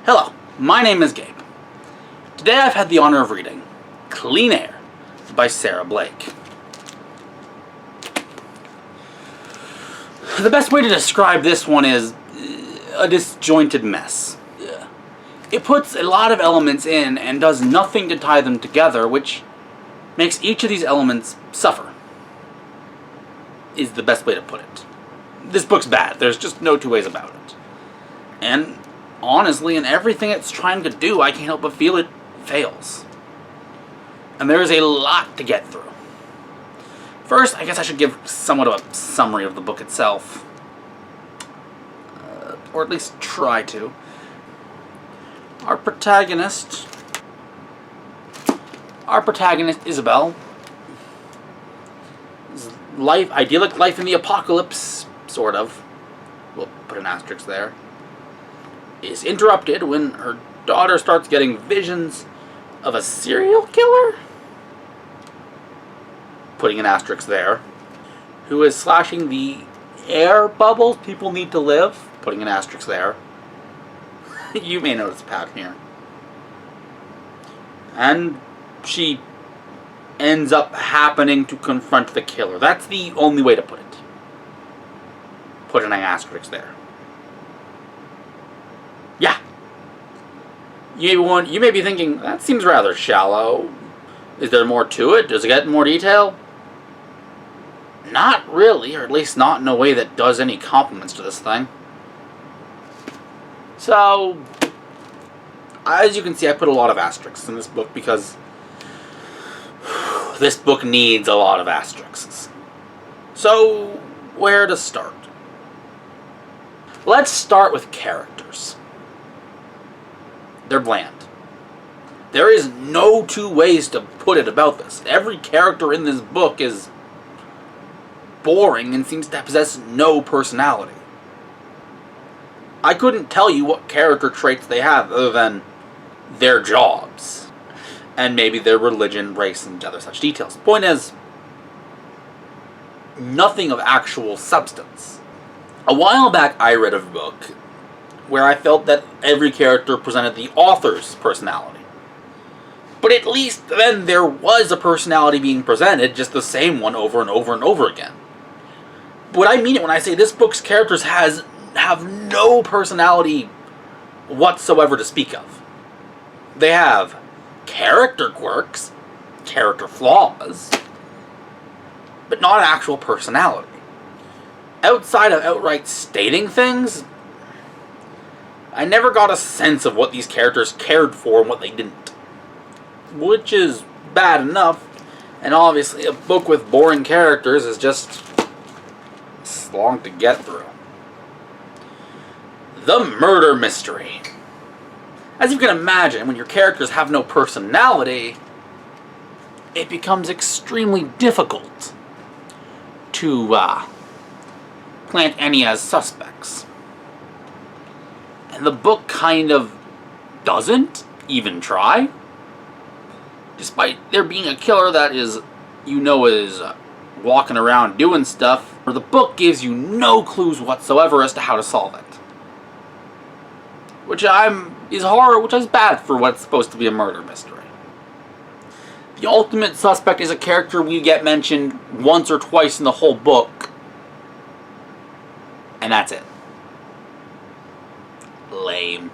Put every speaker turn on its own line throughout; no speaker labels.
Hello, my name is Gabe. Today I've had the honor of reading Clean Air by Sarah Blake. The best way to describe this one is a disjointed mess. It puts a lot of elements in and does nothing to tie them together, which makes each of these elements suffer, is the best way to put it. This book's bad. There's just no two ways about it. And honestly, in everything it's trying to do, I can't help but feel it fails. And there is a lot to get through. First, I guess I should give somewhat of a summary of the book itself. Or at least try to. Our protagonist, Isabel, idyllic life in the apocalypse, sort of, we'll put an asterisk there, is interrupted when her daughter starts getting visions of a serial killer, putting an asterisk there, who is slashing the air bubbles people need to live, putting an asterisk there. You may notice a pattern here. And she ends up happening to confront the killer. That's the only way to put it. Put an asterisk there. Yeah. You may be thinking, that seems rather shallow. Is there more to it? Does it get more detail? Not really, or at least not in a way that does any compliments to this thing. So, as you can see, I put a lot of asterisks in this book because this book needs a lot of asterisks. So, where to start? Let's start with characters. They're bland. There is no two ways to put it about this. Every character in this book is boring and seems to possess no personality. I couldn't tell you what character traits they have other than their jobs. And maybe their religion, race, and other such details. The point is, nothing of actual substance. A while back I read a book where I felt that every character presented the author's personality. But at least then there was a personality being presented, just the same one over and over and over again. What I mean it when I say this book's characters have no personality whatsoever to speak of. They have character quirks, character flaws, but not an actual personality. Outside of outright stating things, I never got a sense of what these characters cared for and what they didn't. Which is bad enough, and obviously a book with boring characters is just long to get through. The murder mystery. As you can imagine, when your characters have no personality, it becomes extremely difficult to plant any as suspects. And the book kind of doesn't even try. Despite there being a killer that is walking around doing stuff, the book gives you no clues whatsoever as to how to solve it. Which is bad for what's supposed to be a murder mystery. The ultimate suspect is a character we get mentioned once or twice in the whole book. And that's it. Lame.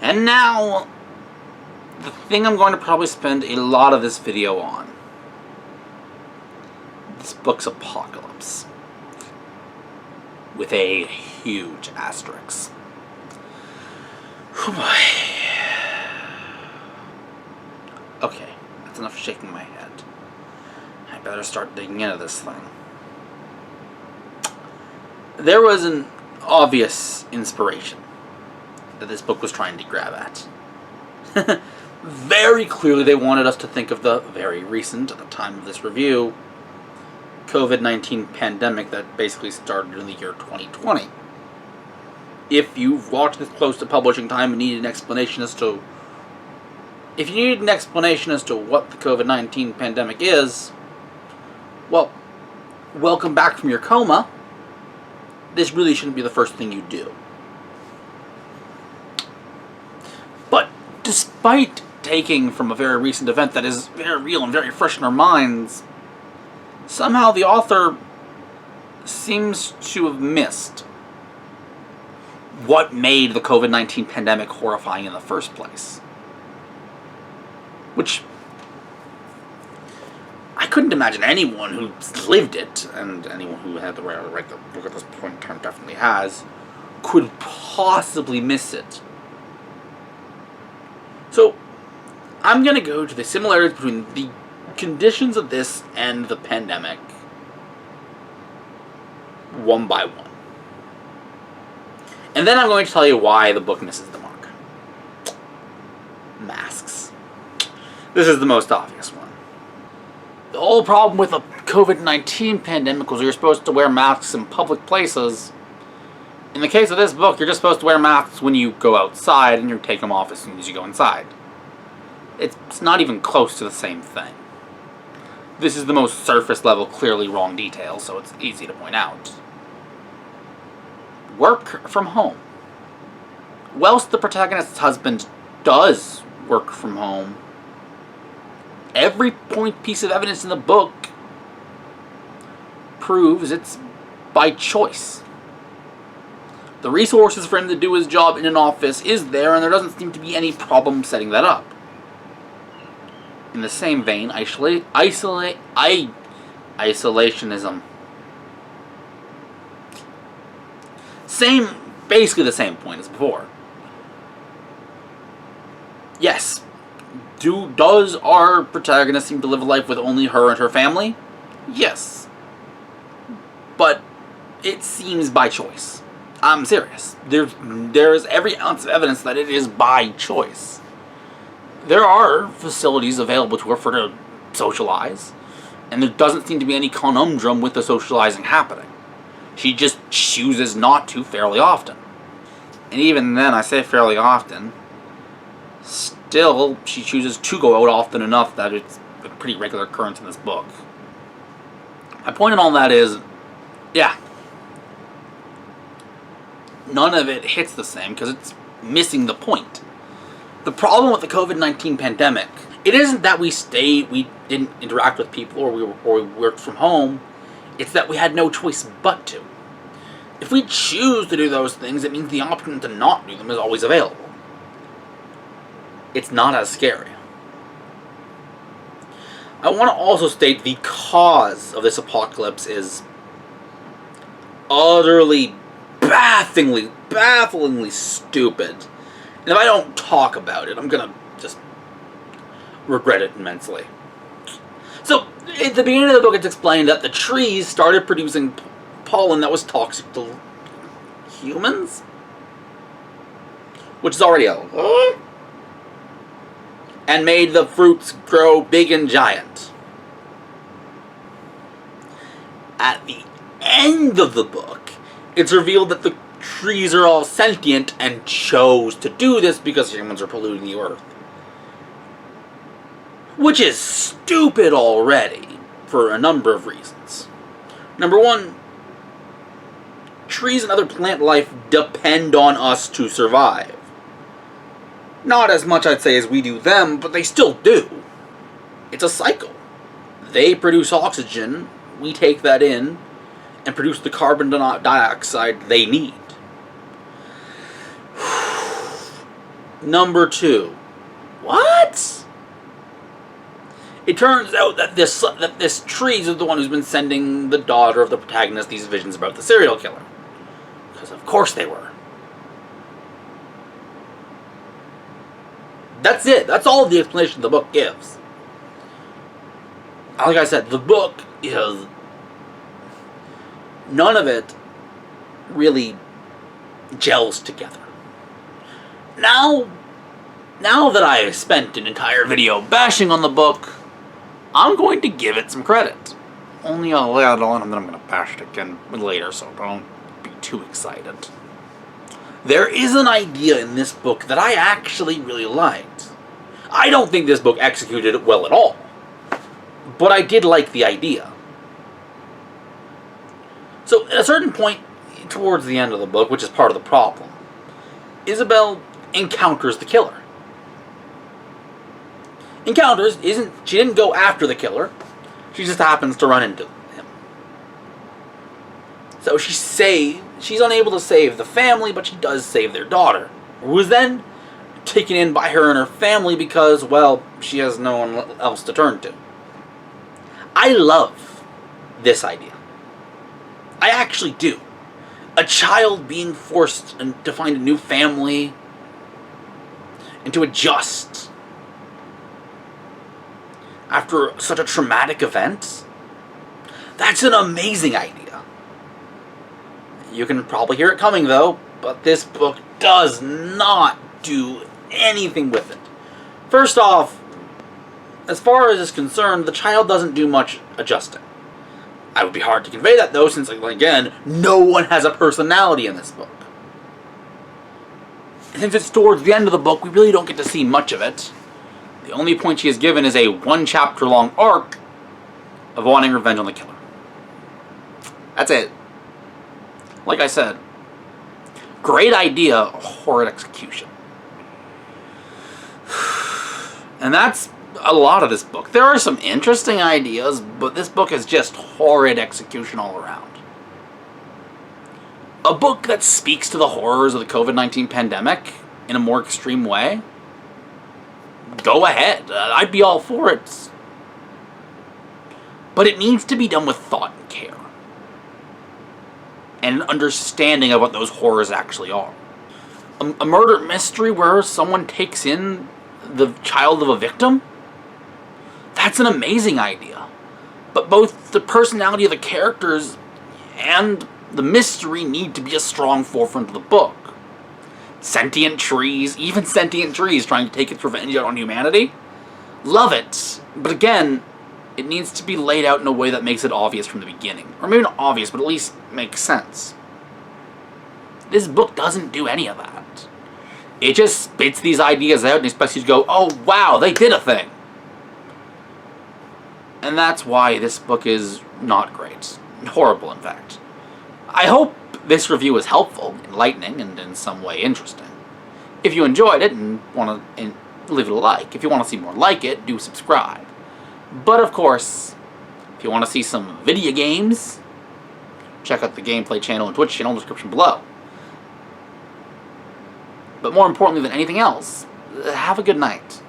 And now, the thing I'm going to probably spend a lot of this video on. This book's apocalypse. With a huge asterisk. Oh boy. Okay, that's enough shaking my head. I better start digging into this thing. There was an obvious inspiration that this book was trying to grab at. Very clearly they wanted us to think of the very recent, at the time of this review, COVID-19 pandemic that basically started in the year 2020. If you've watched this close to publishing time and needed an explanation as to what the COVID-19 pandemic is, well, welcome back from your coma. This really shouldn't be the first thing you do. despite taking from a very recent event that is very real and very fresh in our minds, somehow the author seems to have missed what made the COVID-19 pandemic horrifying in the first place. Which I couldn't imagine anyone who lived it, and anyone who had the right to look at this point in time definitely has, could possibly miss it. So, I'm going to go to the similarities between the conditions of this and the pandemic, one by one. And then I'm going to tell you why the book misses the mark. Masks. This is the most obvious one. The whole problem with the COVID-19 pandemic was you're supposed to wear masks in public places. In the case of this book, you're just supposed to wear masks when you go outside, and you take them off as soon as you go inside. It's not even close to the same thing. This is the most surface level, clearly wrong detail, so it's easy to point out. Work from home. Whilst the protagonist's husband does work from home, every piece of evidence in the book proves it's by choice. The resources for him to do his job in an office is there, and there doesn't seem to be any problem setting that up. In the same vein, isolationism. Basically the same point as before. Yes, does our protagonist seem to live a life with only her and her family? Yes. But it seems by choice. I'm serious. There's every ounce of evidence that it is by choice. There are facilities available to her for her to socialize, and there doesn't seem to be any conundrum with the socializing happening. She just chooses not to fairly often. And even then, I say fairly often, still, she chooses to go out often enough that it's a pretty regular occurrence in this book. My point in all that is, yeah, none of it hits the same because it's missing the point. The problem with the COVID-19 pandemic, it isn't that we didn't interact with people or we worked from home. It's that we had no choice but to. If we choose to do those things, it means the option to not do them is always available. It's not as scary. I want to also state the cause of this apocalypse is utterly, bafflingly stupid. And if I don't talk about it, I'm going to just regret it immensely. So, at the beginning of the book, it's explained that the trees started producing pollen that was toxic to humans, which is already and made the fruits grow big and giant. At the end of the book, it's revealed that the trees are all sentient and chose to do this because humans are polluting the earth. Which is stupid already, for a number of reasons. Number one, trees and other plant life depend on us to survive. Not as much, I'd say, as we do them, but they still do. It's a cycle. They produce oxygen, we take that in, and produce the carbon dioxide they need. Number two. What? It turns out that this tree is the one who's been sending the daughter of the protagonist these visions about the serial killer. Because of course they were. That's it. That's all the explanation the book gives. Like I said, the book is... none of it really gels together. Now that I have spent an entire video bashing on the book, I'm going to give it some credit. Only a little, and then I'm going to bash it again later, so don't be too excited. There is an idea in this book that I actually really liked. I don't think this book executed it well at all, but I did like the idea. So, at a certain point, towards the end of the book, which is part of the problem, Isabel encounters the killer. encounters she didn't go after the killer. She just happens to run into him. So she's unable to save the family, but she does save their daughter, who is then taken in by her and her family because, well, she has no one else to turn to. I love this idea. I actually do. A child being forced to find a new family and to adjust after such a traumatic event. That's an amazing idea. You can probably hear it coming, though, but this book does not do anything with it. First off, as far as is concerned, the child doesn't do much adjusting. It would be hard to convey that, though, since, again, no one has a personality in this book. Since it's towards the end of the book, we really don't get to see much of it. The only point she is given is a one-chapter-long arc of wanting revenge on the killer. That's it. Like I said, great idea, horrid execution. And that's a lot of this book. There are some interesting ideas, but this book is just horrid execution all around. A book that speaks to the horrors of the COVID-19 pandemic in a more extreme way? Go ahead. I'd be all for it. But it needs to be done with thought and care. And an understanding of what those horrors actually are. A murder mystery where someone takes in the child of a victim? That's an amazing idea. But both the personality of the characters and the mystery need to be a strong forefront of the book. Sentient trees, even sentient trees trying to take its revenge out on humanity? Love it. But again, it needs to be laid out in a way that makes it obvious from the beginning. Or maybe not obvious, but at least makes sense. This book doesn't do any of that. It just spits these ideas out and expects you to go, oh wow, they did a thing. And that's why this book is not great. Horrible, in fact. I hope this review was helpful, enlightening, and in some way interesting. If you enjoyed it and want to leave it a like. If you want to see more like it, do subscribe. But of course, if you want to see some video games, check out the gameplay channel and Twitch channel in the description below. But more importantly than anything else, have a good night.